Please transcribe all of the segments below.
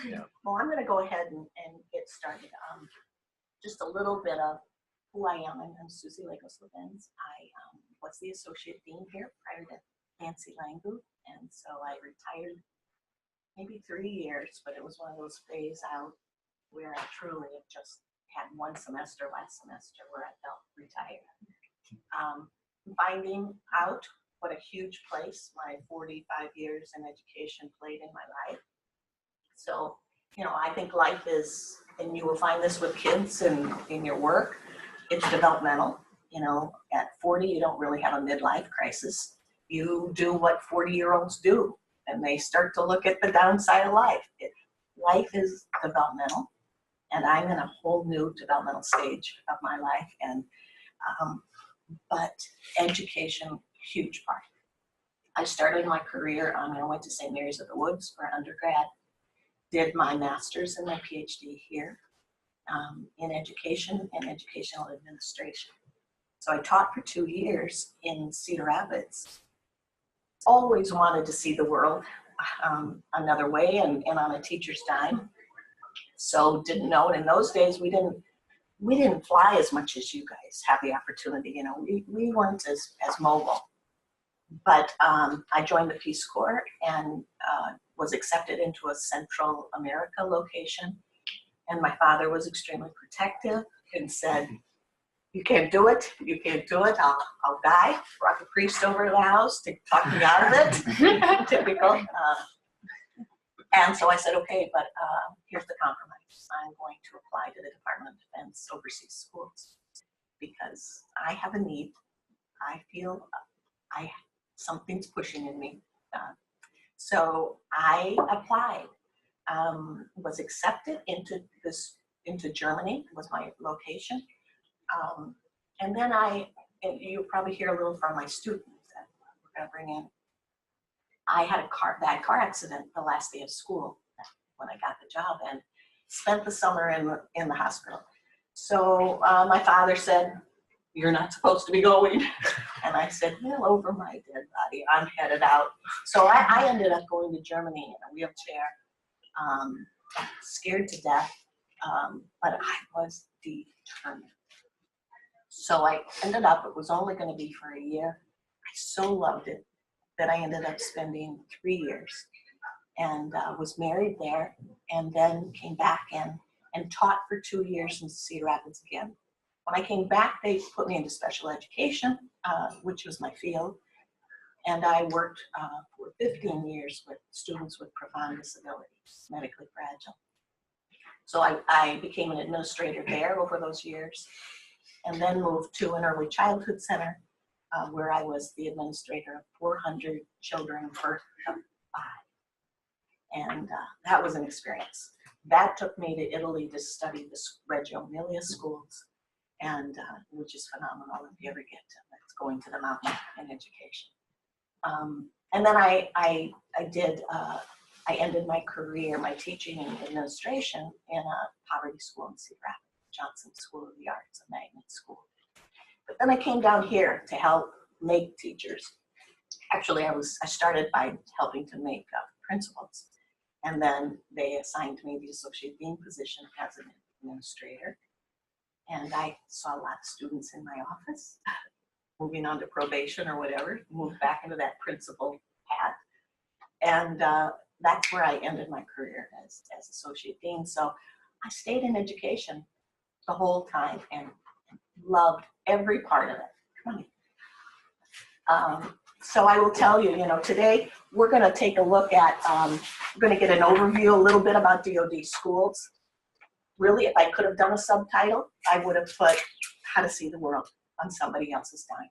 Yeah. Well, I'm going to go ahead and get started. Just a little bit of who I am. I'm Susie Lagos-Levens. I was the associate dean here prior to Nancy Langu, and so I retired maybe 3 years, but it was one of those phase out where I truly just had one semester last semester where I felt retired. Finding out what a huge place my 45 years in education played in my life. So, I think life is, and you will find this with kids and in your work, it's developmental. At 40, you don't really have a midlife crisis. You do what 40-year-olds do, and they start to look at the downside of life. Life is developmental, and I'm in a whole new developmental stage of my life, and but education, huge part. I started my career, I went to St. Mary's of the Woods for undergrad, did my master's and my PhD here in education and educational administration. So I taught for 2 years in Cedar Rapids. Always wanted to see the world another way and on a teacher's dime. So didn't know, and in those days we didn't fly as much as you guys have the opportunity. We weren't as mobile. But I joined the Peace Corps and was accepted into a Central America location. And my father was extremely protective and said, "You can't do it. You can't do it. I'll die." Brought the priest over to the house to talk me out of it. Typical. And so I said, okay, but here's the compromise. I'm going to apply to the Department of Defense Overseas Schools because I have a need. I feel something's pushing in me. So I applied, was accepted into Germany, was my location. And then you'll probably hear a little from my students that we're going to bring in. I had a bad car accident the last day of school when I got the job and spent the summer in the hospital. So my father said, "You're not supposed to be going." And I said, "Well, over my dead body, I'm headed out." So I ended up going to Germany in a wheelchair, scared to death, but I was determined. So I ended up, it was only going to be for a year. I so loved it that I ended up spending 3 years and was married there, and then came back and taught for 2 years in Cedar Rapids again. When I came back, they put me into special education, which was my field, and I worked for 15 years with students with profound disabilities, medically fragile. So I became an administrator there over those years, and then moved to an early childhood center where I was the administrator of 400 children birth to 5. And that was an experience. That took me to Italy to study the Reggio Emilia schools, and which is phenomenal if you ever get to it. It's going to the mountain in education. And then I ended my career, my teaching and administration in a poverty school in Cedar Rapids, Johnson School of the Arts, a magnet school. But then I came down here to help make teachers. Actually, I started by helping to make principals, and then they assigned me the associate dean position as an administrator. And I saw a lot of students in my office, moving on to probation or whatever, moved back into that principal hat. And that's where I ended my career as associate dean. So I stayed in education the whole time and loved every part of it. So I will tell you, today we're going to take a look at, we're going to get an overview a little bit about DoD schools. Really, if I could have done a subtitle, I would have put "How to See the World on Somebody Else's Dime."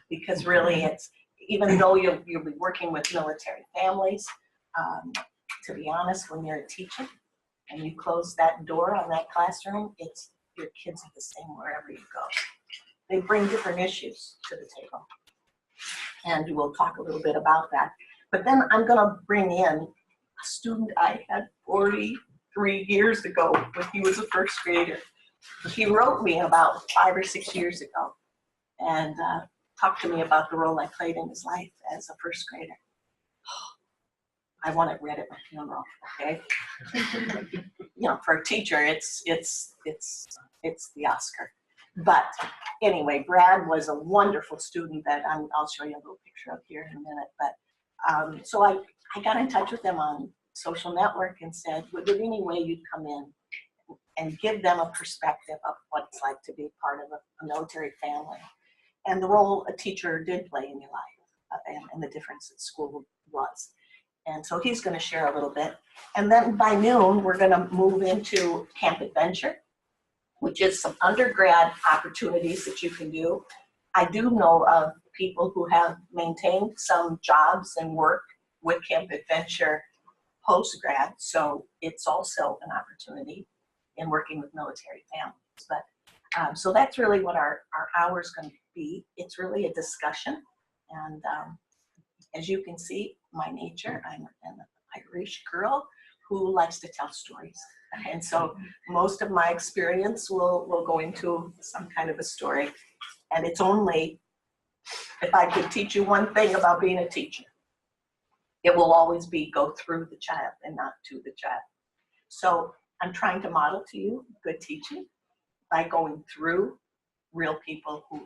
Because really, it's, even though you'll be working with military families, to be honest, when you're a teacher and you close that door on that classroom, it's your kids are the same wherever you go. They bring different issues to the table. And we'll talk a little bit about that. But then I'm going to bring in a student I had 43 years ago when he was a first grader. He wrote me about 5 or 6 years ago and talked to me about the role I played in his life as a first grader. I want it read at my funeral, okay? You know, for a teacher, it's the Oscar. But anyway, Brad was a wonderful student that I'll show you a little picture of here in a minute. But so I got in touch with them on social network and said, would there be any way you'd come in and give them a perspective of what it's like to be part of a military family and the role a teacher did play in your life and the difference that school was. And so he's going to share a little bit. And then by noon, we're going to move into Camp Adventure, which is some undergrad opportunities that you can do. I do know of people who have maintained some jobs and work with Camp Adventure post-grad, so it's also an opportunity in working with military families. But so that's really what our hour is going to be. It's really a discussion. And as you can see, my nature, I'm an Irish girl who likes to tell stories. And so most of my experience will go into some kind of a story. And it's only, if I could teach you one thing about being a teacher, it will always be go through the child and not to the child. So I'm trying to model to you good teaching by going through real people who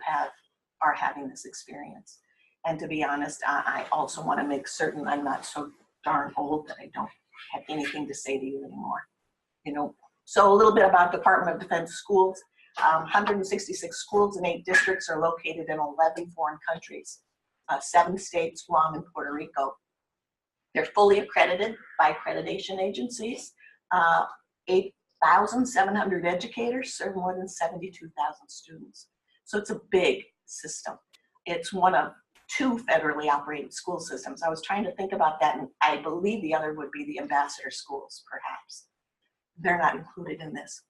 are having this experience. And to be honest, I also want to make certain I'm not so darn old that I don't have anything to say to you anymore. You know, so a little bit about Department of Defense schools. 166 schools in 8 districts are located in 11 foreign countries, 7 states, Guam, and Puerto Rico. They're fully accredited by accreditation agencies. 8,700 educators serve more than 72,000 students. So it's a big system. It's one of 2 federally operated school systems. I was trying to think about that, and I believe the other would be the ambassador schools, perhaps. They're not included in this.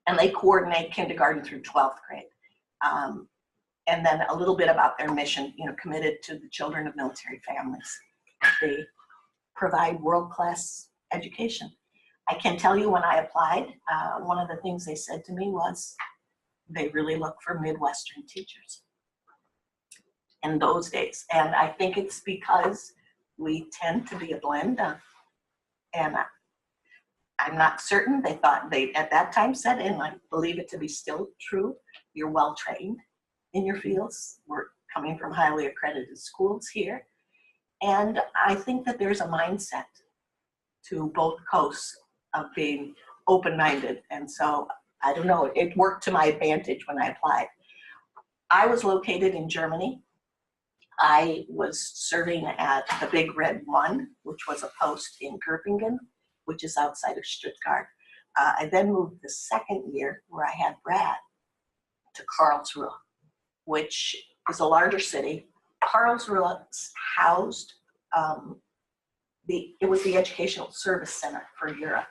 And they coordinate kindergarten through 12th grade. And then a little bit about their mission, you know, committed to the children of military families. They provide world-class education. I can tell you when I applied, one of the things they said to me was they really look for Midwestern teachers in those days. And I think it's because we tend to be a blend of, and I'm not certain, they thought they at that time said, and I believe it to be still true, you're well trained in your fields. We're coming from highly accredited schools here. And I think that there's a mindset to both coasts of being open-minded. And so, I don't know, it worked to my advantage when I applied. I was located in Germany. I was serving at the Big Red 1, which was a post in Göppingen, which is outside of Stuttgart. I then moved the second year, where I had Brad, to Karlsruhe, which is a larger city. Karlsruhe housed, it was the Educational Service Center for Europe.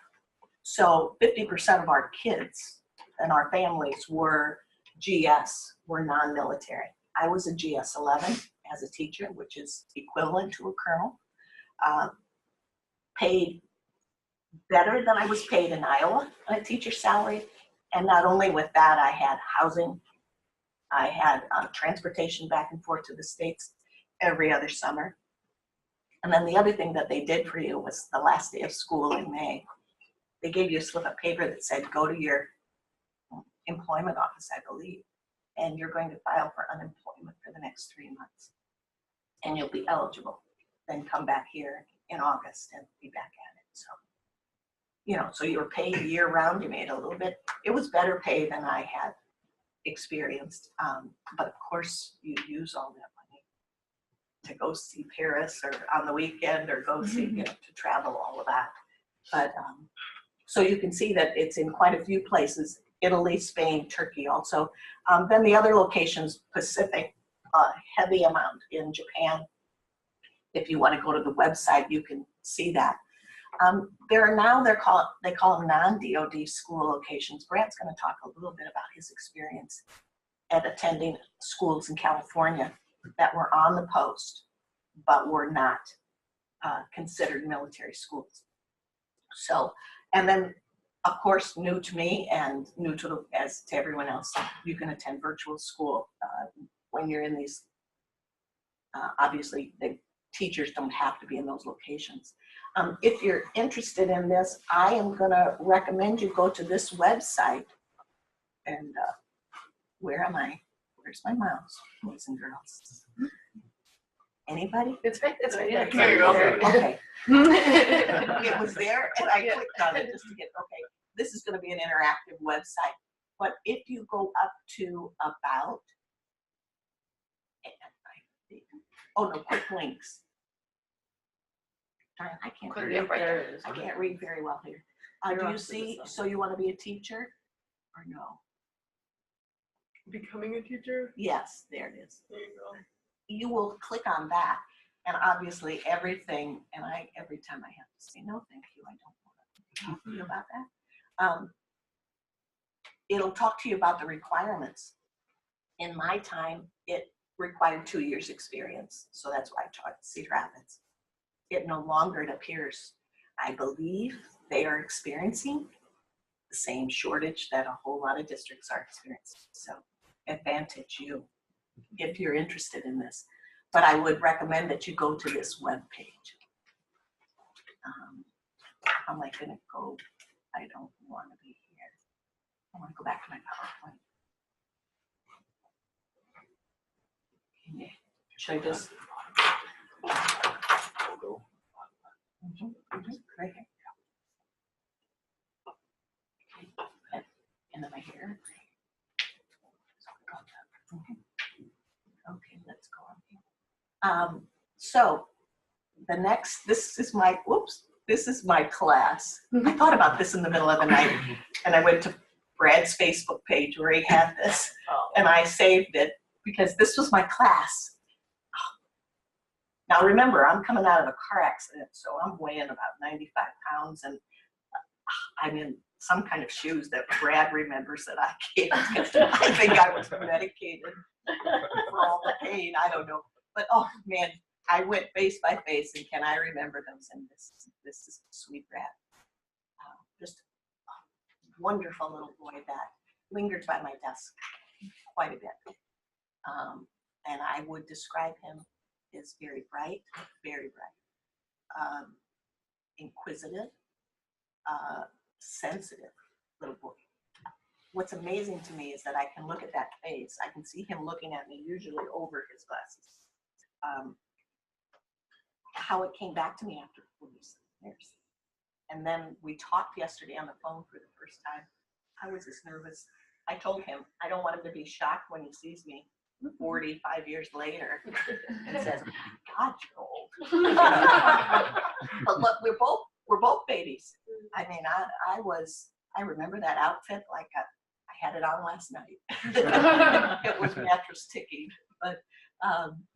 So 50% of our kids and our families were GS, were non-military. I was a GS 11 as a teacher, which is equivalent to a colonel. Paid better than I was paid in Iowa on a teacher's salary. And not only with that, I had housing. I had transportation back and forth to the States every other summer. And then the other thing that they did for you was the last day of school in May, they gave you a slip of paper that said, go to your employment office, I believe, and you're going to file for unemployment for the next 3 months. And you'll be eligible. Then come back here in August and be back at it. So, you know, so you were paid year round, you made a little bit. It was better pay than I had experienced. But of course, you use all that money to go see Paris or on the weekend or go see, you know, to travel, all of that. But so you can see that it's in quite a few places, Italy, Spain, Turkey also. Then the other locations, Pacific, heavy amount in Japan. If you want to go to the website, you can see that. There are now, they call them non-DOD school locations. Brad's going to talk a little bit about his experience at attending schools in California that were on the post, but were not considered military schools. So, and then of course, new to me and new to everyone else, you can attend virtual school when you're in these, obviously they teachers don't have to be in those locations. If you're interested in this, I am gonna recommend you go to this website. And where am I? Where's my mouse, boys and girls? Anybody? It's right there. There you go. Okay. It was there and I clicked on it just to get, okay, this is gonna be an interactive website. But if you go up to about, oh no, quick links. Darn, I can't Quick read. link right there. I can't read very well here. Do you see, so you wanna be a teacher or no? Becoming a teacher? Yes, there it is. There you go. You will click on that, and obviously everything, and every time I have to say no thank you, I don't want to talk to you about that. It'll talk to you about the requirements. In my time, it required 2 years experience, so that's why I taught Cedar Rapids. It no longer, it appears, I believe they are experiencing the same shortage that a whole lot of districts are experiencing. So advantage you if you're interested in this. But I would recommend that you go to this web page. How am I gonna go? I don't want to be here. I want to go back to my PowerPoint. Should I just? Right here. And then my hair. Okay, let's go on here. So the next, this is my class. I thought about this in the middle of the night, and I went to Brad's Facebook page where he had this, and I saved it because this was my class. Now remember, I'm coming out of a car accident, so I'm weighing about 95 pounds, and I'm in some kind of shoes that Brad remembers that I can't. I think I was medicated for all the pain. I don't know. But oh man, I went face by face, and can I remember those? And this is sweet Brad. Just a wonderful little boy that lingered by my desk quite a bit. And I would describe him as very bright, inquisitive, sensitive little boy. What's amazing to me is that I can look at that face. I can see him looking at me, usually over his glasses. How it came back to me after 40 years. And then we talked yesterday on the phone for the first time. I was just nervous. I told him I don't want him to be shocked when he sees me 45 years later and says, God, you're old. But look, we're both babies. I mean, I remember that outfit like I had it on last night. It was mattress ticking. But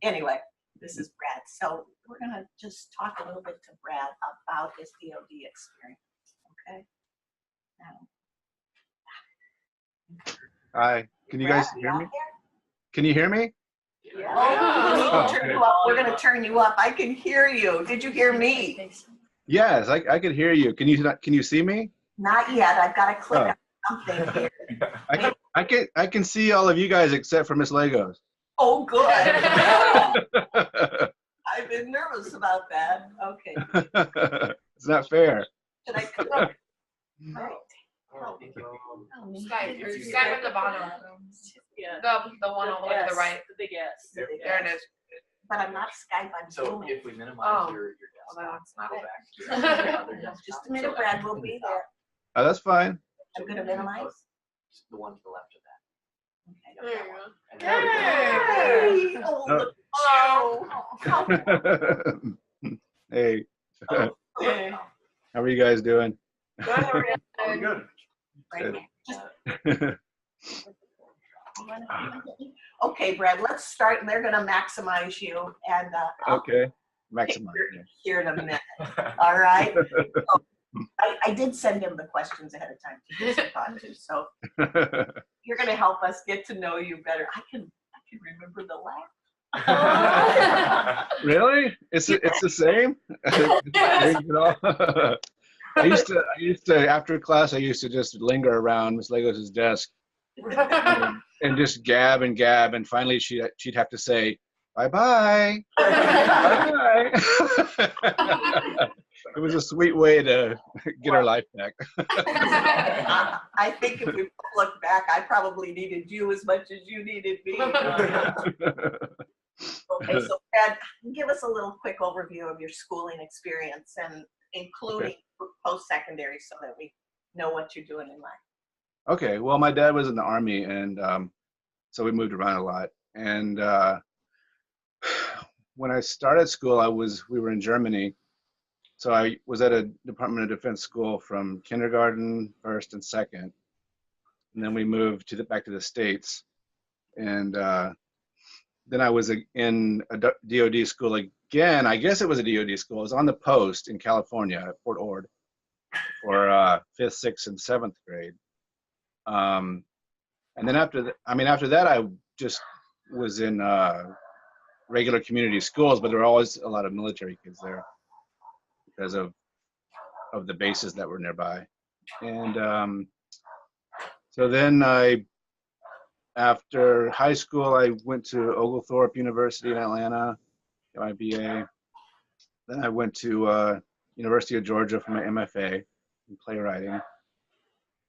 anyway, this is Brad. So we're gonna just talk a little bit to Brad about his DOD experience, okay? Hi, can you Brad, guys hear out me? there? Can you hear me? Yeah. Oh, we need to turn you up. We're gonna turn you up. I can hear you. Did you hear me? Yes, I could hear you. Can you see me? Not yet. I've got to click on something here. I can see all of you guys except for Miss Legos. Oh, good. I've been nervous about that. Okay. It's not fair. Should I come up? Right. Skype at the bottom. Yeah. The one all the way to the right. The big S. There it is. But I'm not Skype. I'm So Zooming. if we minimize your Well, desktop, that's go not back it. to your other desktop. Just a minute, Brad. We'll be there. Oh, that's fine. I'm going to minimize. The one to the left of that. Okay. There you go. And there we go. Hey! Oh, look. Oh. Hey, Okay. how are you guys doing? Oh, good. Right. Okay, Brad, let's start. They're going to maximize you, and I'll Okay, pick maximize. your here in a minute. All right. So, I did send him the questions ahead of time to give some thought to, so you're going to help us get to know you better. I can remember the laugh. Really? It's the same? I used to after class I used to just linger around Miss Legos' desk and just gab, and finally she'd have to say bye-bye. Bye-bye. Right? It was a sweet way to get her life back. I think if we look back, I probably needed you as much as you needed me. Okay, so Ed, give us a little quick overview of your schooling experience and including post-secondary so that we know what you're doing in life. Okay, well, my dad was in the Army, and so we moved around a lot. And when I started school, we were in Germany. So I was at a Department of Defense school from kindergarten, first and second. And then we moved back to the States. And then I was in a DOD school again. I guess it was a DOD school. I was on the post in California at Fort Ord for 5th, 6th, and 7th grade. And then after that, I just was in regular community schools, but there were always a lot of military kids there because of the bases that were nearby. And so then after high school, I went to Oglethorpe University in Atlanta, got my BA. Then I went to University of Georgia for my MFA in playwriting.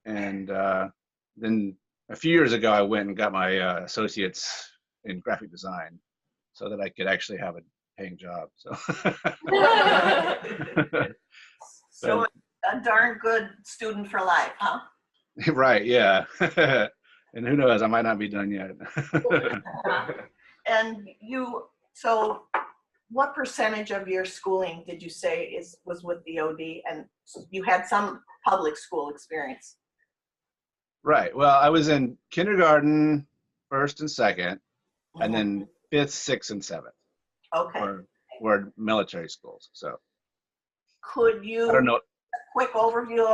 And then a few years ago, I went and got my associates in graphic design so that I could actually have a paying job. So, So a darn good student for life, huh? right, yeah. And who knows, I might not be done yet. And so what percentage of your schooling did you say was with the OD, and you had some public school experience? Right, well, I was in kindergarten, first and second, and then 5th, 6th, and 7th. Okay. Were military schools, so. Could you, I don't know. a quick overview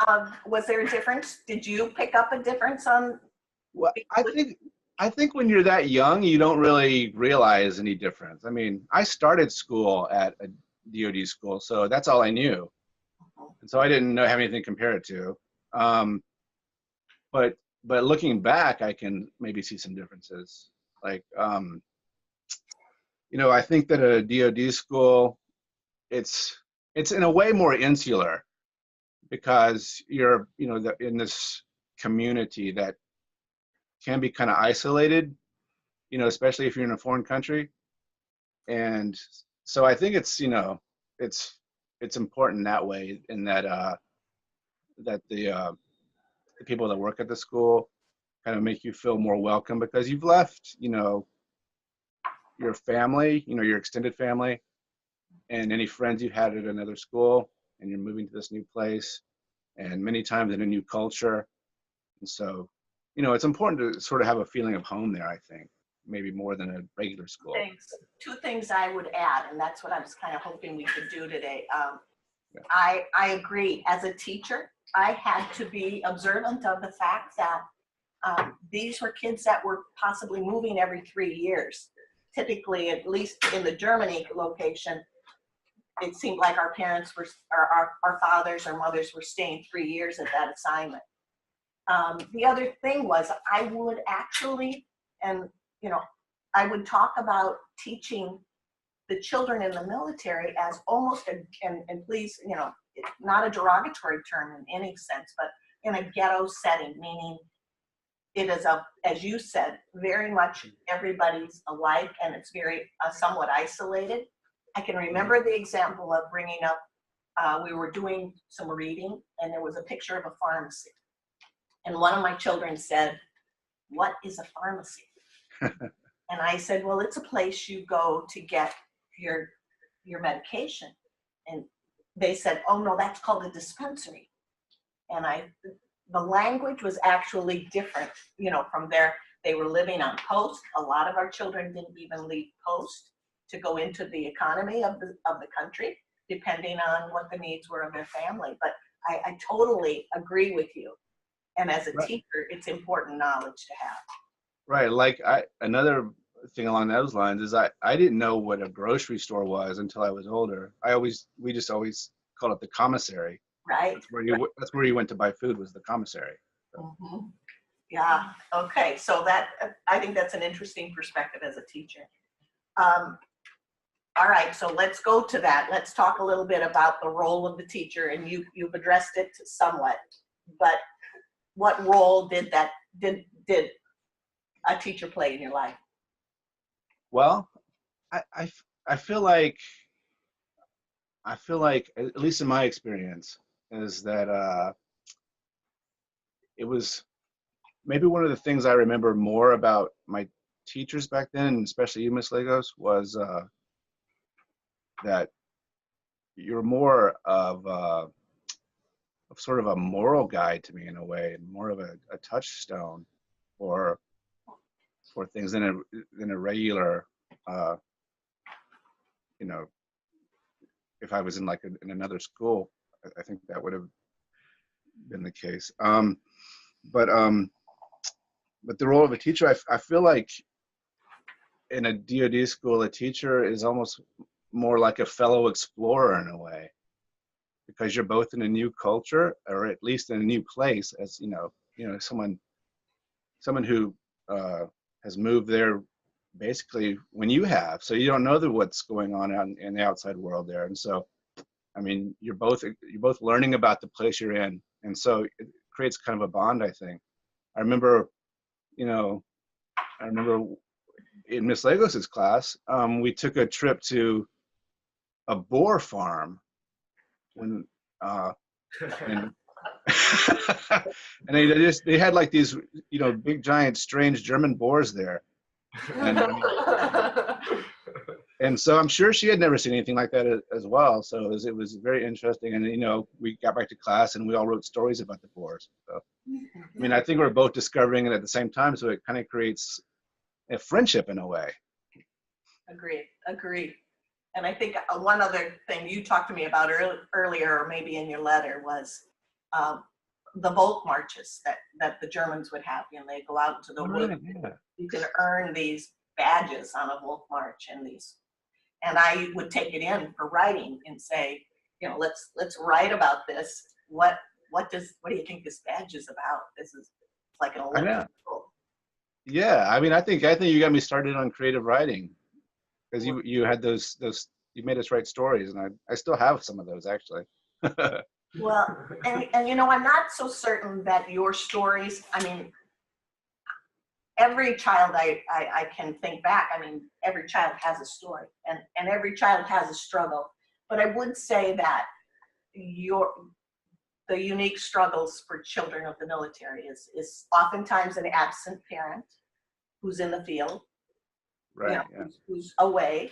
of, was there a difference? Did you pick up a difference on? Well, I think when you're that young, you don't really realize any difference. I mean, I started school at a DOD school, so that's all I knew. And so I didn't have anything to compare it to. But looking back, I can maybe see some differences. Like, I think that a DOD school, it's in a way more insular because you're, in this community that can be kind of isolated, especially if you're in a foreign country. And so I think it's important that way, in that that the people that work at the school kind of make you feel more welcome because you've left, your family, your extended family, and any friends you had at another school, and you're moving to this new place, and many times in a new culture. And so, it's important to sort of have a feeling of home there, I think, maybe more than a regular school. Two things I would add, and that's what I was kind of hoping we could do today. I agree. As a teacher, I had to be observant of the fact that these were kids that were possibly moving every 3 years. Typically, at least in the Germany location, it seemed like our parents were, or our fathers or mothers were staying 3 years at that assignment. The other thing was I would actually, and I would talk about teaching the children in the military as almost and please, not a derogatory term in any sense, but in a ghetto setting, meaning it is as you said, very much everybody's alike, and it's very somewhat isolated. I can remember the example of bringing up, we were doing some reading, and there was a picture of a pharmacy. And one of my children said, "What is a pharmacy?" And I said, "Well, it's a place you go to get your medication." And they said, "Oh no, that's called a dispensary." And the language was actually different, from there. They were living on post. A lot of our children didn't even leave post to go into the economy of the country, depending on what the needs were of their family. But I totally agree with you. And as a teacher, it's important knowledge to have. Right. Like another thing along those lines is I didn't know what a grocery store was until I was older. We just always called it the commissary. Right. That's where you went to buy food, was the commissary. Mm-hmm. Yeah. Okay. So I think that's an interesting perspective as a teacher. All right, so let's go to that. Let's talk a little bit about the role of the teacher, and you've addressed it somewhat, but what role did a teacher play in your life? Well, I feel like at least in my experience is that it was maybe one of the things I remember more about my teachers back then, and especially you, Miss Lagos, was that you're more of sort of a moral guide to me in a way, and more of a touchstone for things than a regular, you know, if I was in like in another school, I think that would have been the case. But the role of a teacher, I feel like in a DoD school, a teacher is almost more like a fellow explorer in a way, because you're both in a new culture, or at least in a new place, as you know, someone who has moved there basically when you have, so you don't know what's going on out in the outside world there. And so, I mean, you're both learning about the place you're in, and so it creates kind of a bond, I think. I remember, in Miss Lagos's class, we took a trip to a boar farm when and and they had like these big giant strange German boars there, and and so I'm sure she had never seen anything like that as well. So it was very interesting, and we got back to class and we all wrote stories about the boars. So I mean, I think we're both discovering it at the same time, so it kind of creates a friendship in a way. Agreed. And I think one other thing you talked to me about earlier, or maybe in your letter, was the Volk marches that the Germans would have. They go out into the woods. Yeah. You can earn these badges on a Volk march, and I would take it in for writing and say, let's write about this. What do you think this badge is about? It's like an Olympic. Yeah, I mean, I think you got me started on creative writing, because you had those you made us write stories, and I still have some of those actually. Well, and I'm not so certain that your stories, I mean, every child I can think back, I mean, every child has a story, and every child has a struggle. But I would say that the unique struggles for children of the military is oftentimes an absent parent who's in the field, Right. who's away.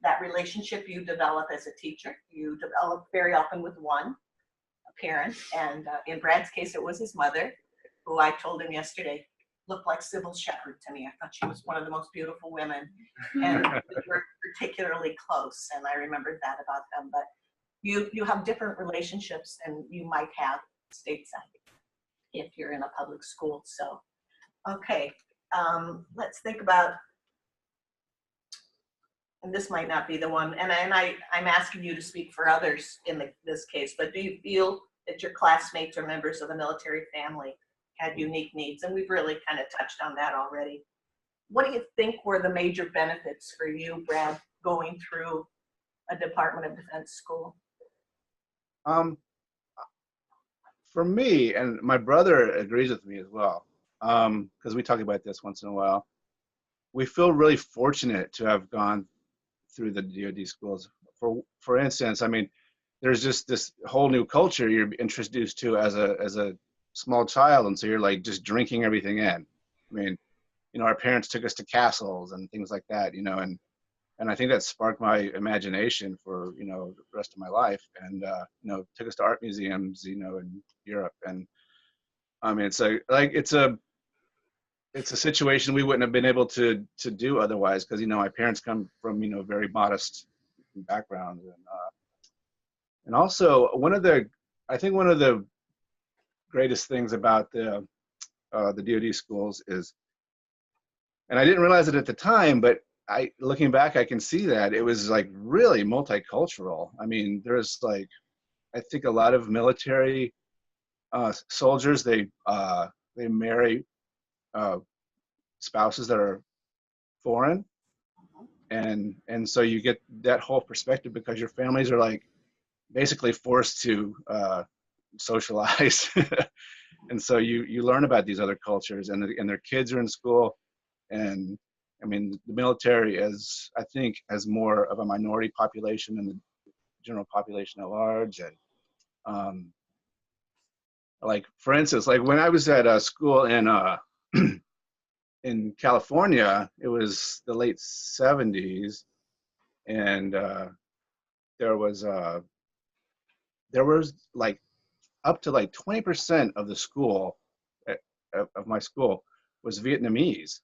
That relationship you develop as a teacher, you develop very often with one parent, and in Brad's case, it was his mother, who I told him yesterday looked like Sybil Shepherd to me. I thought she was one of the most beautiful women, and we were particularly close, and I remembered that about them. But you have different relationships than you might have stateside if you're in a public school. So, okay, let's think about, and this might not be the one, and I'm asking you to speak for others in this case, but do you feel that your classmates or members of the military family had unique needs? And we've really kind of touched on that already. What do you think were the major benefits for you, Brad, going through a Department of Defense school? For me, and my brother agrees with me as well, because we talk about this once in a while, we feel really fortunate to have gone through the DoD schools. For instance, I mean, there's just this whole new culture you're introduced to as a small child, and so you're like just drinking everything in. I mean, our parents took us to castles and things like that, and I think that sparked my imagination for the rest of my life, and took us to art museums, in Europe, and I mean, it's a situation we wouldn't have been able to do otherwise, because my parents come from very modest backgrounds, and also one of the greatest things about the DoD schools is, and I didn't realize it at the time, but looking back, I can see that it was like really multicultural. I mean, there's like, I think a lot of military soldiers, they marry spouses that are foreign, and so you get that whole perspective because your families are like basically forced to socialize. And so you learn about these other cultures, and their kids are in school. And I mean, the military is, I think, has more of a minority population than the general population at large. And like, for instance, like when I was at a school in California, it was the late 70s, and there was like up to like 20% of the school of my school was Vietnamese.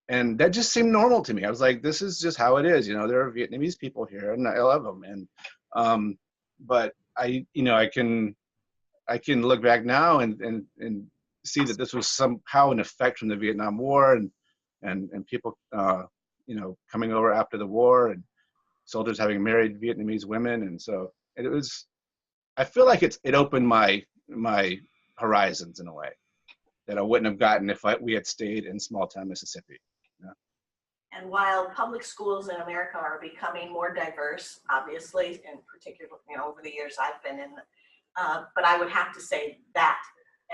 And that just seemed normal to me. I was like, this is just how it is. You know, there are Vietnamese people here and I love them. And, but I can look back now and see that this was somehow an effect from the Vietnam War and people, coming over after the war, and soldiers having married Vietnamese women. And so it was, I feel like it opened my horizons in a way that I wouldn't have gotten if we had stayed in small town Mississippi. And while public schools in America are becoming more diverse, obviously, in particular, over the years I've been in, but I would have to say that,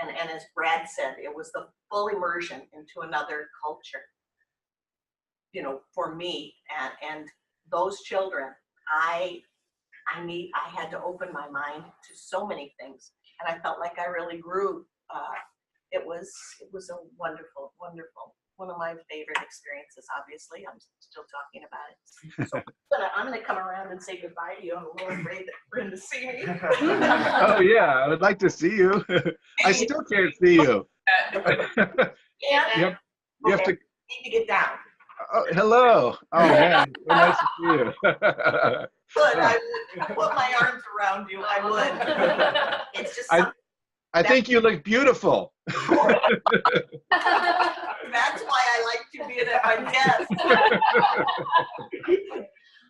and as Brad said, it was the full immersion into another culture, for me, and those children, I had to open my mind to so many things, and I felt like I really grew. It was a wonderful, wonderful, one of my favorite experiences. Obviously, I'm still talking about it. So I'm gonna come around and say goodbye to you. I'm a little afraid that Brenda to see me. Oh yeah, I would like to see you. I still can't see you. Yeah. You have to. Need to get down. Oh, hello. Oh man, so nice to see you. Good. I would put my arms around you. I would. It's just. I think you look beautiful. That's why I like you being at my desk.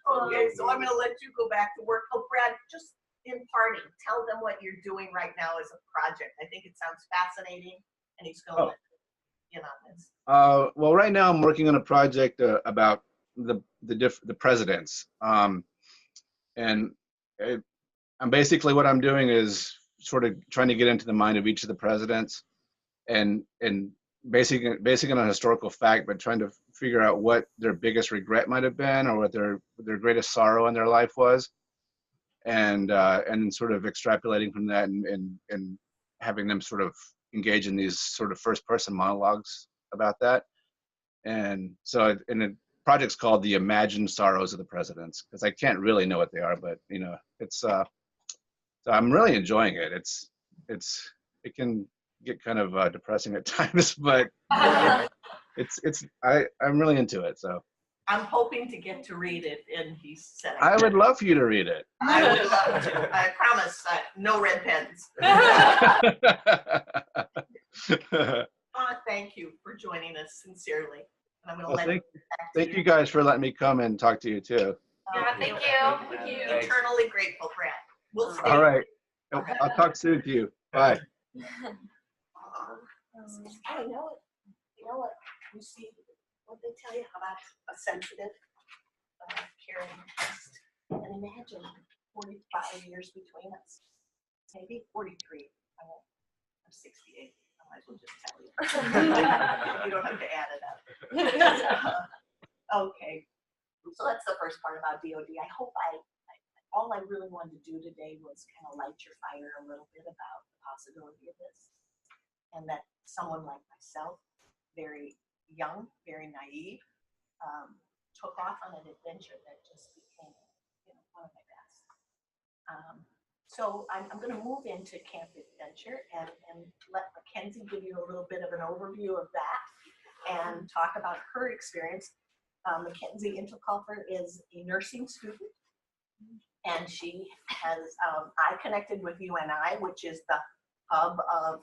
Okay, so I'm going to let you go back to work. Oh, Brad, just in parting, tell them what you're doing right now as a project. I think it sounds fascinating, and he's going to get on this. Well, right now I'm working on a project about the presidents, and I'm basically what I'm doing is sort of trying to get into the mind of each of the presidents, and basing on a historical fact, but trying to figure out what their biggest regret might have been, or what their greatest sorrow in their life was, and sort of extrapolating from that and having them sort of engage in these sort of first person monologues about that. And so, and the project's called The Imagined Sorrows of the Presidents, because I can't really know what they are, but it's so I'm really enjoying it. It can get kind of depressing at times, but I'm really into it. So I'm hoping to get to read it, and he said I would love for you to read it. I would love to. I promise. No red pens. I want to thank you for joining us sincerely, and I'm going to thank you guys for letting me come and talk to you too. Yeah, thank you. Eternally grateful, Brad. We'll stay. All right. I'll talk soon to you. Bye. I know it. You know what? You see what they tell you about a sensitive, caring guest. And imagine 45 years between us. Maybe 43. I'm 68. I might as well just tell you. You don't have to add it up. Okay. So that's the first part about DOD. I hope all I really wanted to do today was kind of light your fire a little bit about the possibility of this. And that someone like myself, very young, very naive, took off on an adventure that just became one of my best. So I'm going to move into Camp Adventure and let Mackenzie give you a little bit of an overview of that and talk about her experience. Mackenzie Intelkoffer is a nursing student, and she has, I connected with UNI, which is the hub of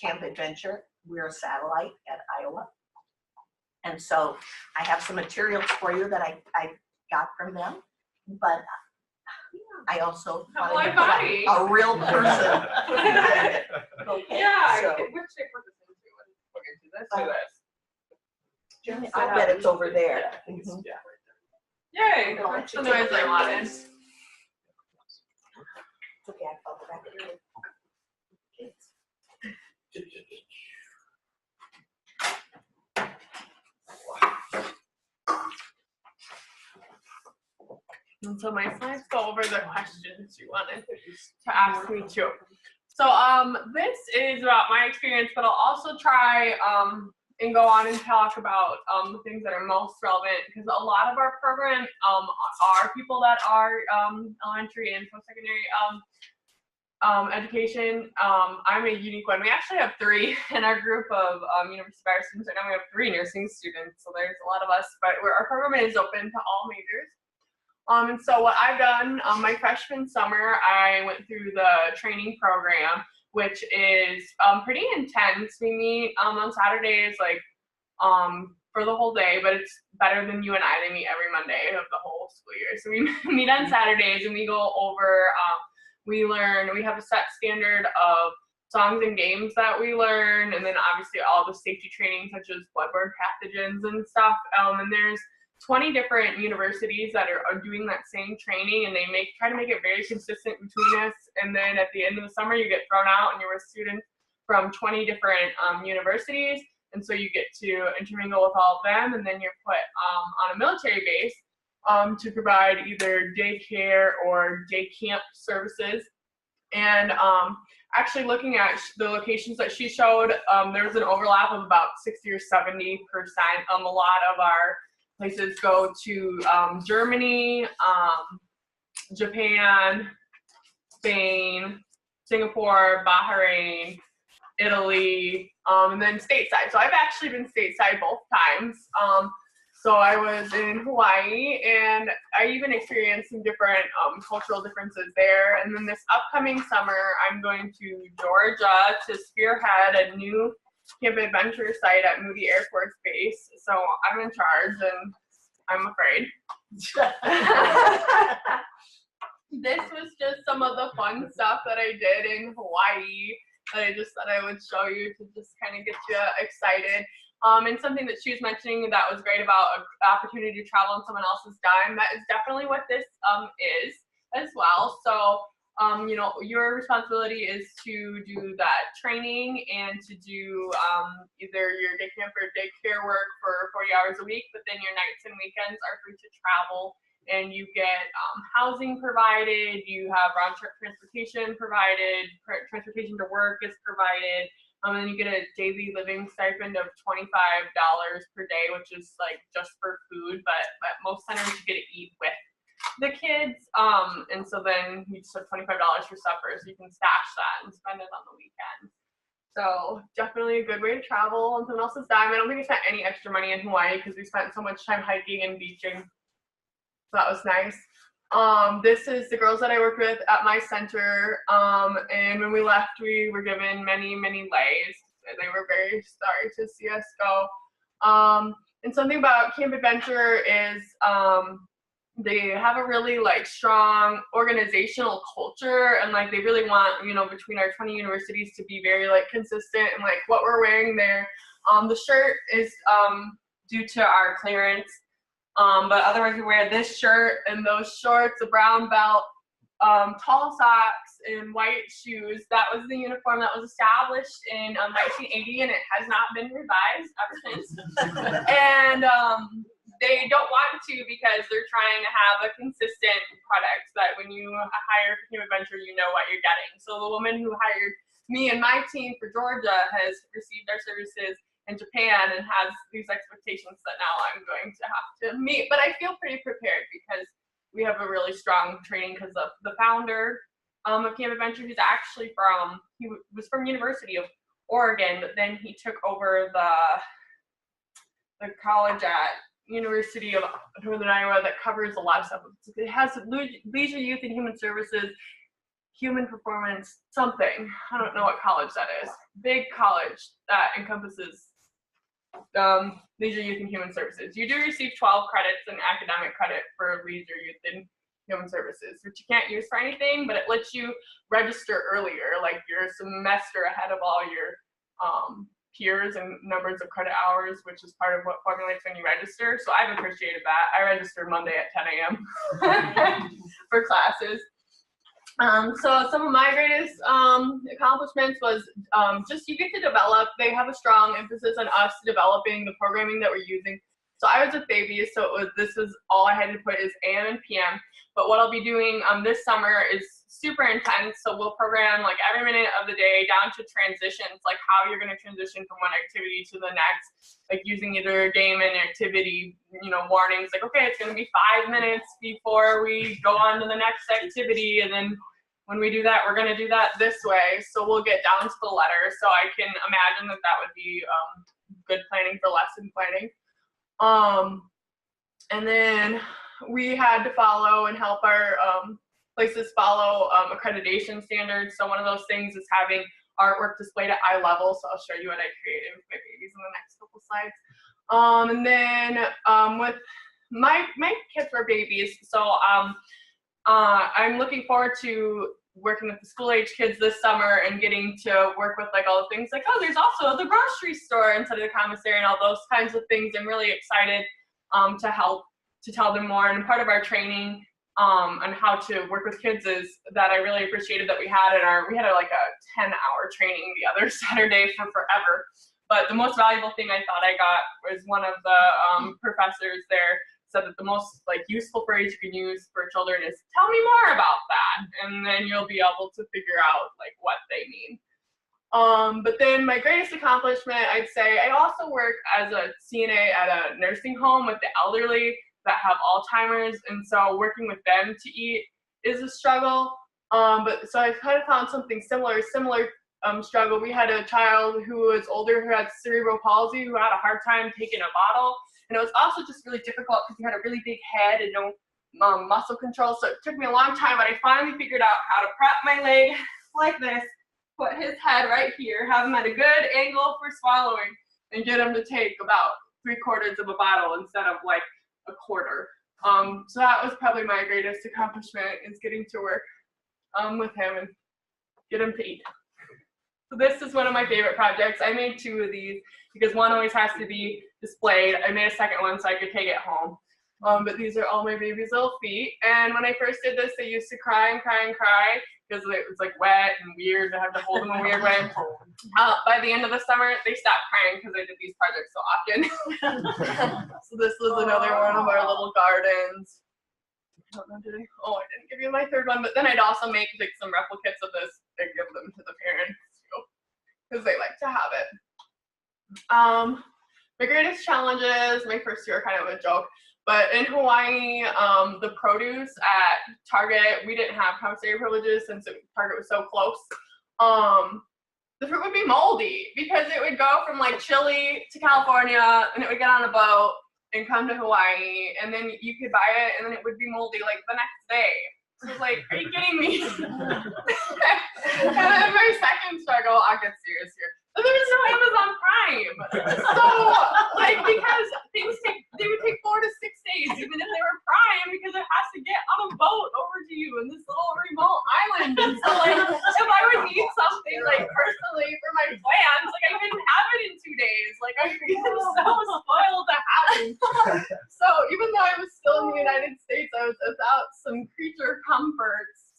Camp Adventure. We're a satellite at Iowa. And so I have some materials for you that I got from them, but I also wanted to put a real person. Okay. Yeah, So, which they put this into and look into this or this. Jeremy, I'll bet it's over there. Yeah, I think it's, Mhm. yeah, right Yay, I'll that's let the you noise take I it. wanted. It's okay, I felt the back of your head. And so my slides go over the questions you wanted to ask me too. So this is about my experience, but I'll also try and go on and talk about the things that are most relevant, because a lot of our program are people that are elementary and post-secondary education. I'm a unique one. We actually have 3 in our group of University of Iowa students. Right now we have 3 nursing students, so there's a lot of us, but our program is open to all majors. And so what I've done, my freshman summer, I went through the training program, which is pretty intense. We meet on Saturdays, like for the whole day, but it's better than you and I. They meet every Monday of the whole school year. So we meet on Saturdays and we go over, we learn, we have a set standard of songs and games that we learn, and then obviously all the safety training such as bloodborne pathogens and stuff. And there's 20 different universities that are doing that same training, and they try to make it very consistent between us. And then at the end of the summer, you get thrown out and you're a student from 20 different universities. And so you get to intermingle with all of them, and then you're put on a military base to provide either daycare or day camp services. And actually looking at the locations that she showed, there was an overlap of about 60 or 70%. A lot of our places go to Germany, Japan, Spain, Singapore, Bahrain, Italy, and then stateside. So I've actually been stateside both times. So I was in Hawaii, and I even experienced some different cultural differences there. And then this upcoming summer, I'm going to Georgia to spearhead a new Camp Adventure site at Moody Air Force Base. So I'm in charge, and I'm afraid. This was just some of the fun stuff that I did in Hawaii that I just thought I would show you to just kind of get you excited. And something that she was mentioning that was great about an opportunity to travel on someone else's dime, that is definitely what this is as well. So, your responsibility is to do that training and to do either your day camp or daycare work for 40 hours a week, but then your nights and weekends are free to travel. And you get housing provided, you have round trip transportation provided, transportation to work is provided, and then you get a daily living stipend of $25 per day, which is like just for food, but at most centers you get to eat with the kids, and so then you just have $25 for supper, so you can stash that and spend it on the weekend. So definitely a good way to travel on someone else's dime. I don't think I spent any extra money in Hawaii because we spent so much time hiking and beaching. So that was nice. This is the girls that I worked with at my center, and when we left, we were given many, many lays. They were very sorry to see us go. And something about Camp Adventure is they have a really strong organizational culture, and they really want, between our 20 universities to be very consistent and what we're wearing there. The shirt is due to our clearance. But otherwise we wear this shirt and those shorts, a brown belt, tall socks, and white shoes. That was the uniform that was established in 1980, and it has not been revised ever since. And they don't want to because they're trying to have a consistent product so that when you hire for Camp Adventure, you know what you're getting. So the woman who hired me and my team for Georgia has received our services in Japan and has these expectations that now I'm going to have to meet. But I feel pretty prepared because we have a really strong training because of the founder of Camp Adventure, who's actually he was from University of Oregon, but then he took over the college at University of Northern Iowa that covers a lot of stuff. It has leisure, youth, and human services, human performance, something. I don't know what college that is. Big college that encompasses leisure, youth, and human services. You do receive 12 credits in academic credit for leisure, youth, and human services, which you can't use for anything, but it lets you register earlier, you're a semester ahead of all your peers and numbers of credit hours, which is part of what formulates when you register. So I've appreciated that. I registered Monday at 10 a.m. for classes. So some of my greatest accomplishments was just you get to develop, they have a strong emphasis on us developing the programming that we're using. So I was with babies, so this was all I had to put is AM and PM. But what I'll be doing this summer is super intense. So we'll program like every minute of the day down to transitions, like how you're going to transition from one activity to the next, like using either a game and activity, warnings, like, okay, it's going to be 5 minutes before we go on to the next activity. And then when we do that, we're going to do that this way. So we'll get down to the letter. So I can imagine that that would be good planning for lesson planning. And then we had to follow and help our places follow accreditation standards. So one of those things is having artwork displayed at eye level. So I'll show you what I created with my babies in the next couple slides. And then with my kids were babies. So I'm looking forward to working with the school age kids this summer and getting to work with like all the things like, oh, there's also the grocery store instead of the commissary and all those kinds of things. I'm really excited to help to tell them more. And part of our training on how to work with kids is that I really appreciated that we had like a 10-hour training the other Saturday for forever. But the most valuable thing I thought I got was one of the professors there said that the most like useful phrase you can use for children is tell me more about that, and then you'll be able to figure out like what they mean. But then my greatest accomplishment, I'd say, I also work as a CNA at a nursing home with the elderly that have Alzheimer's, and so working with them to eat is a struggle. But so I kind of found something similar struggle. We had a child who was older who had cerebral palsy who had a hard time taking a bottle. And it was also just really difficult because he had a really big head and no muscle control. So it took me a long time, but I finally figured out how to prep my leg like this, put his head right here, have him at a good angle for swallowing, and get him to take about 3/4 of a bottle instead of like a quarter. So that was probably my greatest accomplishment, is getting to work with him and get him to eat. So this is one of my favorite projects. I made 2 of these because one always has to be displayed. I made a second one so I could take it home. But these are all my baby's little feet. And when I first did this, they used to cry and cry and cry because it was like wet and weird to have to hold them a weird way. By the end of the summer, they stopped crying because I did these projects so often. So this was another one of our little gardens. I don't know, I didn't give you my third one, but then I'd also make like some replicates of this and give them to the parents because they like to have it. My greatest challenges, my first year kind of a joke, but in Hawaii, the produce at Target, we didn't have commissary privileges since Target was so close. The fruit would be moldy because it would go from like Chile to California and it would get on a boat and come to Hawaii, and then you could buy it and then it would be moldy like the next day. So I was like, are you kidding me? And then my second struggle, I'll get serious here. There was no Amazon Prime. So, like, because they would take 4 to 6 days, even if they were Prime, because it has to get on a boat over to you in this little remote island. And so, like, if I would need something, like, personally for my plans, like, I couldn't have it in 2 days. Like, I'd be so spoiled to have it. So, even though I was still in the United States, I was without some creature comforts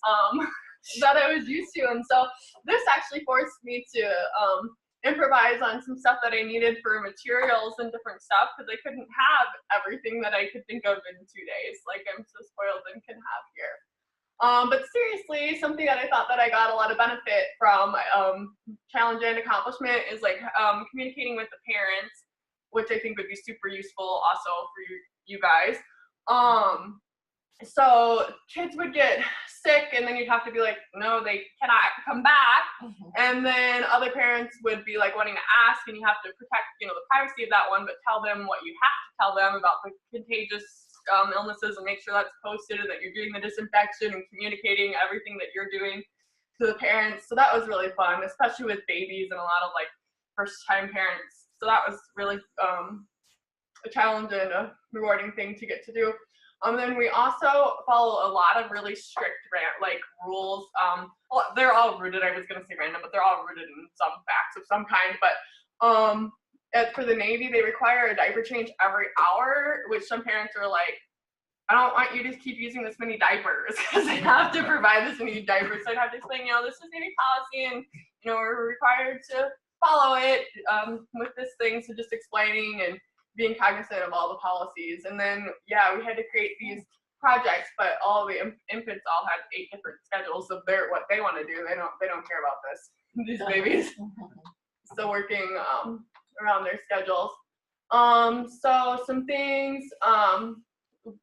that I was used to. And so, this actually forced me to improvise on some stuff that I needed for materials and different stuff because I couldn't have everything that I could think of in 2 days, like I'm so spoiled and can have here. But seriously, something that I thought that I got a lot of benefit from, challenge and accomplishment, is like communicating with the parents, which I think would be super useful also for you guys. So kids would get sick and then you'd have to be like, no, they cannot come back. And then other parents would be like wanting to ask, and you have to protect, the privacy of that one, but tell them what you have to tell them about the contagious illnesses and make sure that's posted and that you're doing the disinfection and communicating everything that you're doing to the parents. So that was really fun, especially with babies and a lot of like first time parents. So that was really a challenge and a rewarding thing to get to do. Then we also follow a lot of really strict rules. Well, they're all rooted, I was going to say random, but they're all rooted in some facts of some kind. But For the Navy, they require a diaper change every hour, which some parents are like, I don't want you to keep using this many diapers because I have to provide this many diapers. So I'd have to explain, this is Navy policy and, we're required to follow it with this thing. So just explaining and being cognizant of all the policies. And then, we had to create these projects, but all the infants all had 8 different schedules of what they want to do. They don't care about this, these babies. So working around their schedules. So some things,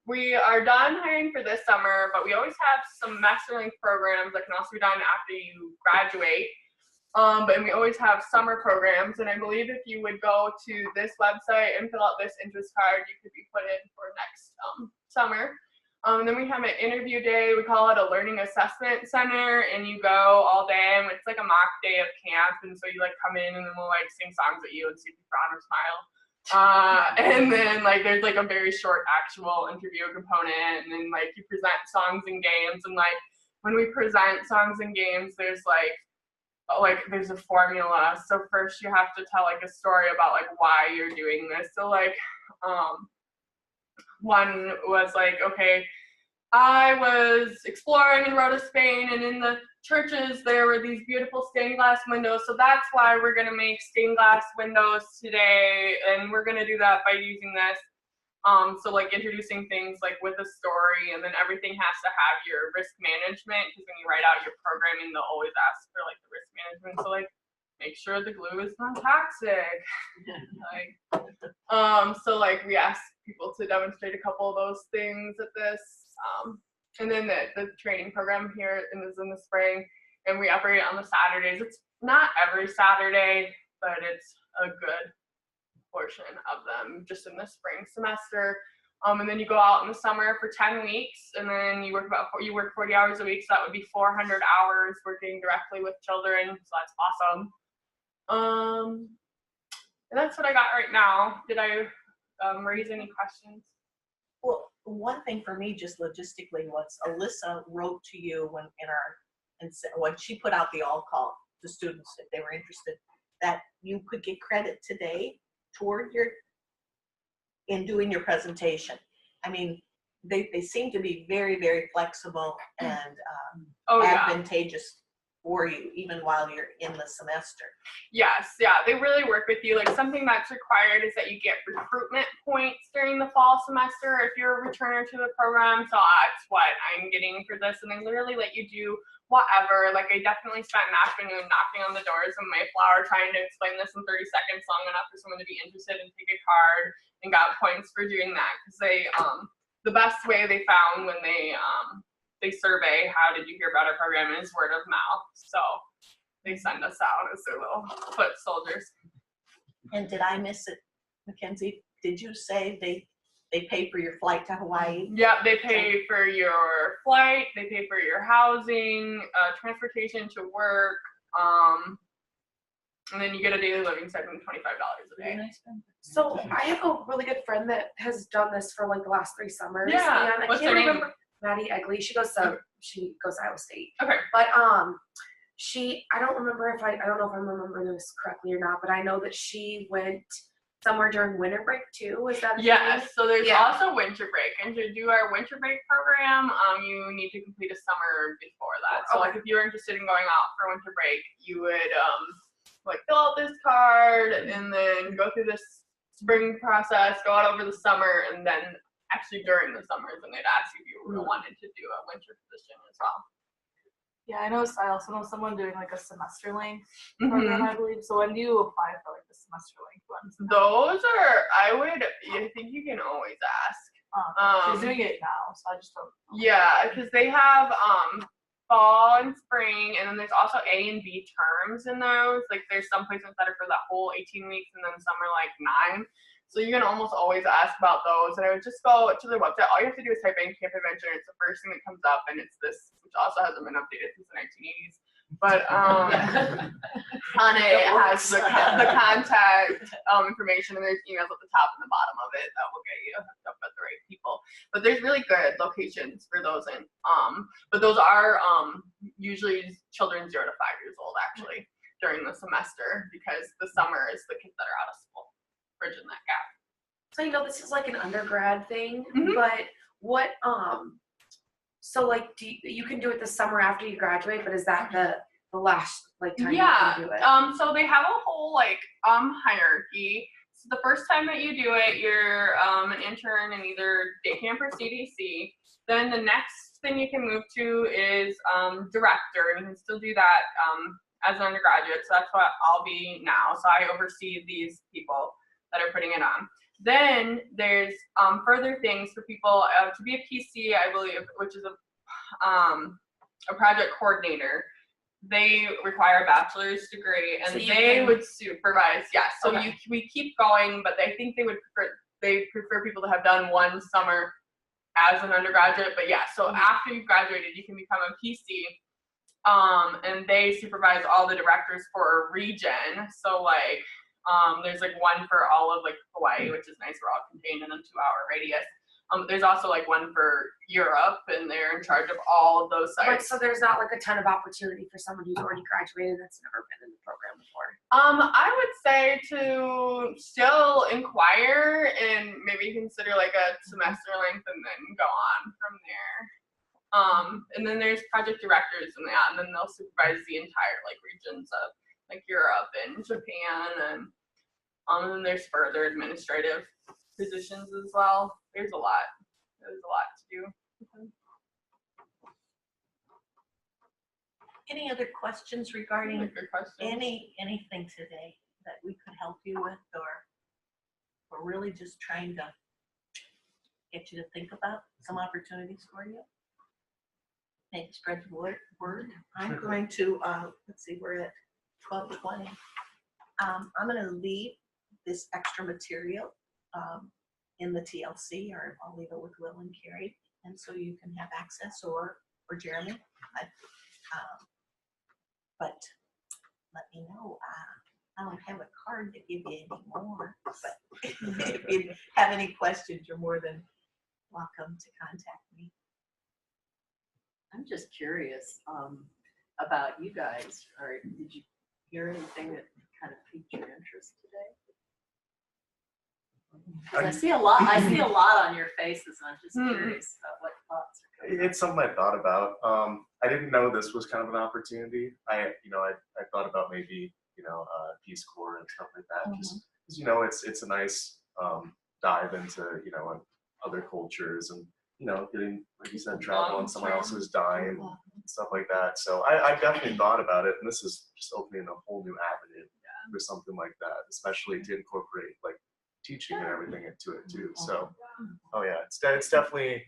we are done hiring for this summer, but we always have some semester-length programs that can also be done after you graduate. And we always have summer programs, and I believe if you would go to this website and fill out this interest card, you could be put in for next summer. And then we have an interview day. We call it a learning assessment center, and you go all day, and it's like a mock day of camp, and so you come in, and then we'll sing songs at you and see if you frown or smile. And then there's a very short actual interview component, and then you present songs and games, and when we present songs and games, there's there's a formula. So first you have to tell a story about why you're doing this. So one was okay, I was exploring in Rota, Spain, and in the churches there were these beautiful stained glass windows, so that's why we're going to make stained glass windows today, and we're going to do that by using this. So introducing things with a story, and then everything has to have your risk management, because when you write out your programming, they'll always ask for the risk management. So make sure the glue is not toxic. So we ask people to demonstrate a couple of those things at this. And then the training program here is in the spring, and we operate on the Saturdays. It's not every Saturday, but it's a good portion of them just in the spring semester. And then you go out in the summer for 10 weeks, and then you work 40 hours a week, so that would be 400 hours working directly with children, so that's awesome. And that's what I got right now. Did I raise any questions? Well, one thing for me, just logistically, was Alyssa wrote to you when she put out the all call to students if they were interested, that you could get credit today toward in doing your presentation. I mean, they seem to be very, very flexible and advantageous for you, even while you're in the semester. Yes, they really work with you. Something that's required is that you get recruitment points during the fall semester if you're a returner to the program. So that's what I'm getting for this, and they literally let you do whatever. I definitely spent an afternoon knocking on the doors of Mayflower trying to explain this in 30 seconds, long enough for someone to be interested and take a card, and got points for doing that, because the best way they found when they survey how did you hear about our program is word of mouth. So they send us out as their little foot soldiers. And did I miss it, Mackenzie? Did you say they pay for your flight to Hawaii? Yep, they pay for your flight, they pay for your housing, transportation to work, and then you get a daily living stipend of $25 a day. So I have a really good friend that has done this for the last 3 summers. Yeah. And I What's can't her name? remember. Maddie Egley. She goes to Iowa State. Okay. But I don't know if I'm remembering this correctly or not, but I know that she went somewhere during winter break too. Is that Yes, so there's also winter break, and to do our winter break program, you need to complete a summer before that. So if you're interested in going out for winter break, you would fill out this card and then go through this spring process, go out over the summer, and then actually during the summers, and they'd ask if you wanted to do a winter position as well. Yeah, I also know someone doing a semester length program, I believe. So when do you apply for the semester length ones? Those are, I think you can always ask. She's doing it now, so I just don't know. Yeah, because they have fall and spring, and then there's also A and B terms in those. There's some placements that are for the whole 18 weeks, and then some are 9. So you can almost always ask about those. And I would just go to their website. All you have to do is type in Camp Adventure. It's the first thing that comes up, and it's this, which also hasn't been updated since the 1980s. But on it has the contact information, and there's emails at the top and the bottom of it that will get you hooked up with the right people. But there's really good locations for those, and but those are usually children 0 to 5 years old, actually. during the semester because the summer is the kids that are out of school, bridging that gap. So I know this is like an undergrad thing, Mhm. but what so like you can do it the summer after you graduate, but is that the last like time you can do it? So they have a whole like hierarchy. So the first time that you do it, you're an intern in either day camp or CDC. Then the next thing you can move to is director, and you can still do that as an undergraduate. So that's what I'll be now. So I oversee these people that are putting it on. Then there's further things for people to be a PC, I believe, which is a project coordinator. They require a bachelor's degree, and So you they can- would supervise. Yes, so Okay. we keep going, but I think they prefer people to have done one summer as an undergraduate. But yeah, so after you've graduated, you can become a PC, and they supervise all the directors for a region. So like, there's like one for all of like Hawaii, which is nice. We're all contained in a 2-hour radius. There's also like one for Europe, and they're in charge of all of those But sites. so there's not like a ton of opportunity for someone who's already graduated that's never been in the program before. I would say to still inquire and maybe consider like a semester length and then go on from there. And then there's project directors and that, and then they'll supervise the entire like regions of like Europe and Japan, and then there's further administrative positions as well. There's a lot to do. Any other questions regarding Good question. anything today that we could help you with, or really just trying to get you to think about some opportunities for you? Maybe spread the word. I'm going to, let's see, we're at 12:20. I'm going to leave this extra material in the TLC, or I'll leave it with Will and Carrie, and so you can have access, or Jeremy. But let me know. I don't have a card to give you anymore, but if you have any questions, you're more than welcome to contact me. I'm just curious about you guys. Or did you hear anything that kind of piqued your interest today? 'Cause I see a lot on your faces, and I'm just curious about what thoughts are coming up. It's something I thought about. I didn't know this was kind of an opportunity. I thought about maybe, Peace Corps and stuff like that. Just because, it's a nice dive into, other cultures and, getting, like you said, travel on someone else's dime and stuff like that. So I definitely thought about it, and this is just opening a whole new avenue for something like that, especially to incorporate like teaching and everything into it too. So, oh yeah, it's definitely,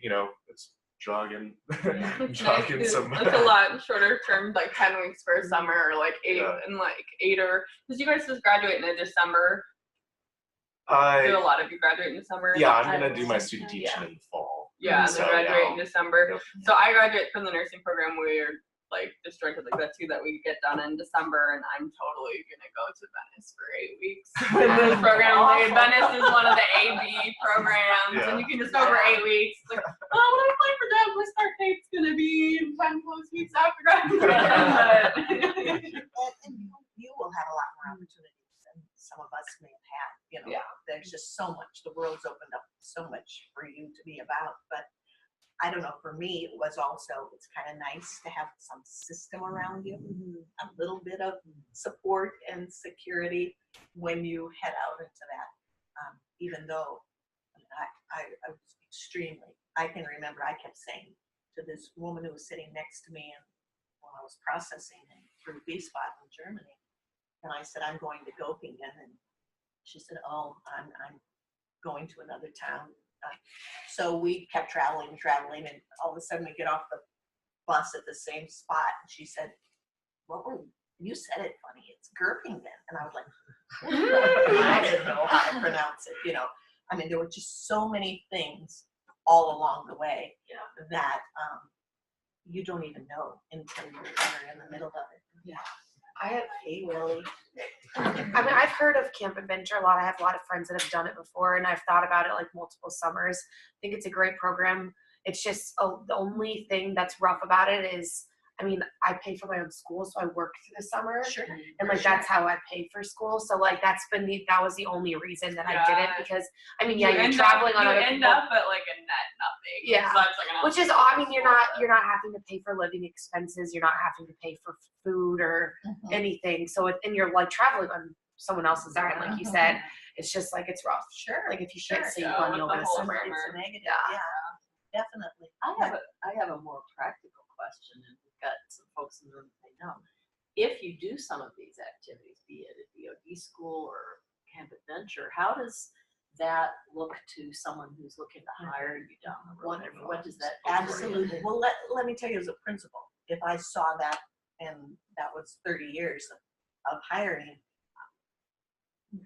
it's jogging, It's jogging nice. some. It's a lot shorter term, like 10 weeks for summer, or like 8 Yeah. and like 8 or because you guys just graduate in December. Do a I lot of you graduate in December? I'm gonna do my student teaching in the fall. Yeah, and So, then graduate in yeah. December. Yep. So I graduate from the nursing program. We're like disjointed like that too. That we get done in December, and I'm totally gonna go to Venice for 8 weeks with this program. Like, Venice is one of the AB programs, Yeah. and you can just go for 8 weeks. It's like, oh, when I apply for jobs, my start date's gonna be 10 plus weeks after graduation. And you will have a lot more opportunities than some of us may have had. Yeah. There's just so much. The world's opened up so much for you to be about. But I don't know, for me, it was also, it's kind of nice to have some system around you, a little bit of support and security when you head out into that. Even though I was extremely, I can remember I kept saying to this woman who was sitting next to me and when I was processing through B-Spot in Germany, and I said, I'm going to Göppingen, and she said, oh, I'm going to another town. So we kept traveling, and all of a sudden we get off the bus at the same spot, and she said, you said it funny, it's Göppingen. And I was like, I didn't know how to pronounce it, I mean, there were just so many things all along the way that you don't even know until you're in the middle of it. Yeah. Hey, Willie. I mean, I've heard of Camp Adventure a lot. I have a lot of friends that have done it before, and I've thought about it like multiple summers. I think it's a great program. It's just the only thing that's rough about it is I mean, I pay for my own school, so I work through the summer. Sure. And like that's how I pay for school. So like that was the only reason that I did it, because I mean you're traveling on other You end up at like a net nothing. Yeah. So that's like an which is I mean you're not having to pay for living expenses, you're not having to pay for food or anything. So and you're like traveling on someone else's island, like you said. It's just like it's rough. Sure. Like if you can't save Yeah, money with over the the whole summer. It's a negative. Yeah. Yeah, definitely. I have a more practical question, and we've got some folks in the room that know. If you do some of these activities, be it at BOD school or Camp Adventure, how does that look to someone who's looking to hire you down the road? What does that do for you? Absolutely. Well, let me tell you as a principal, if I saw that, and that was 30 years of hiring,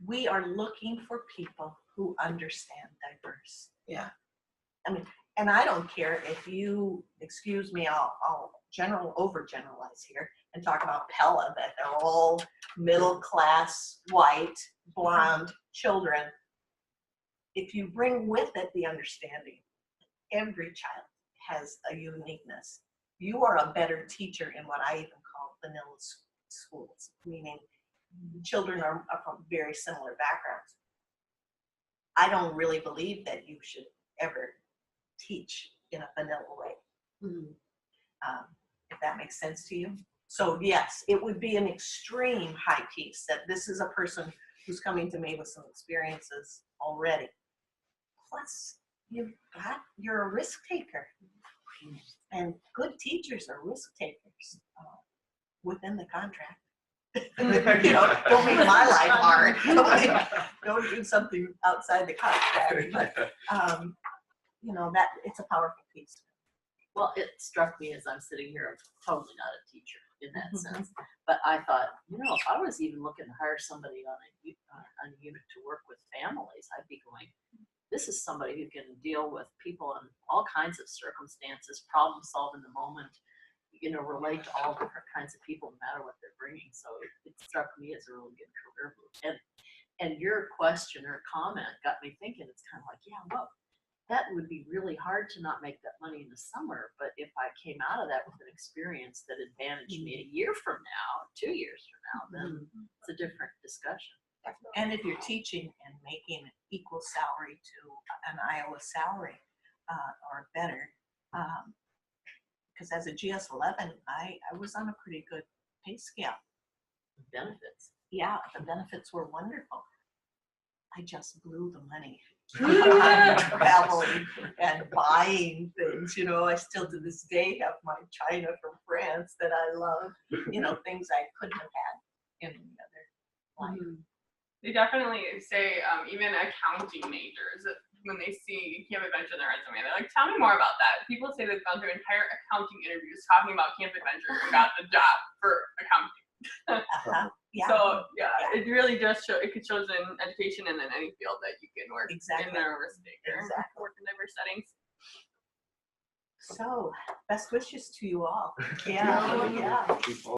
we are looking for people who understand diverse. Yeah. I mean, and I don't care if you, excuse me, I'll overgeneralize here and talk about Pella, that they're all middle class, white, blonde children. If you bring with it the understanding, every child has a uniqueness. You are a better teacher in what I even call vanilla schools, meaning children are from very similar backgrounds. I don't really believe that you should ever teach in a vanilla way, if that makes sense to you. So yes, it would be an extreme high piece that this is a person who's coming to me with some experiences already. Plus, you're a risk taker, and good teachers are risk takers within the contract. You know, don't make my life hard. Don't do something outside the contract. But you know, that it's a powerful piece. Well, it struck me as I'm sitting here, I'm totally not a teacher in that sense, but I thought, you know, if I was even looking to hire somebody on a unit to work with families, I'd be going, this is somebody who can deal with people in all kinds of circumstances, problem solve in the moment, you know, relate to all different kinds of people, no matter what they're bringing. So it struck me as a really good career move. And your question or comment got me thinking, it's kind of like, yeah, well, that would be really hard to not make that money in the summer. But if I came out of that with an experience that advantaged me a year from now, 2 years from now, then it's a different discussion. And if you're teaching and making an equal salary to an Iowa salary or better, because as a GS11, I was on a pretty good pay scale. Benefits. Yeah, the benefits were wonderful. I just blew the money traveling and buying things. You know, I still to this day have my china from France that I love. You know, things I couldn't have had in any other life. They definitely say even accounting majors, when they see Camp Adventure in their resume, they're like, tell me more about that. People say they've gone through entire accounting interviews talking about Camp Adventure and got the job for accounting. Yeah. So yeah, it really just it shows in education and in any field that you can work Exactly. in a risk taker, Exactly. work in diverse settings. So, best wishes to you all. Thank Yeah. you. Yeah.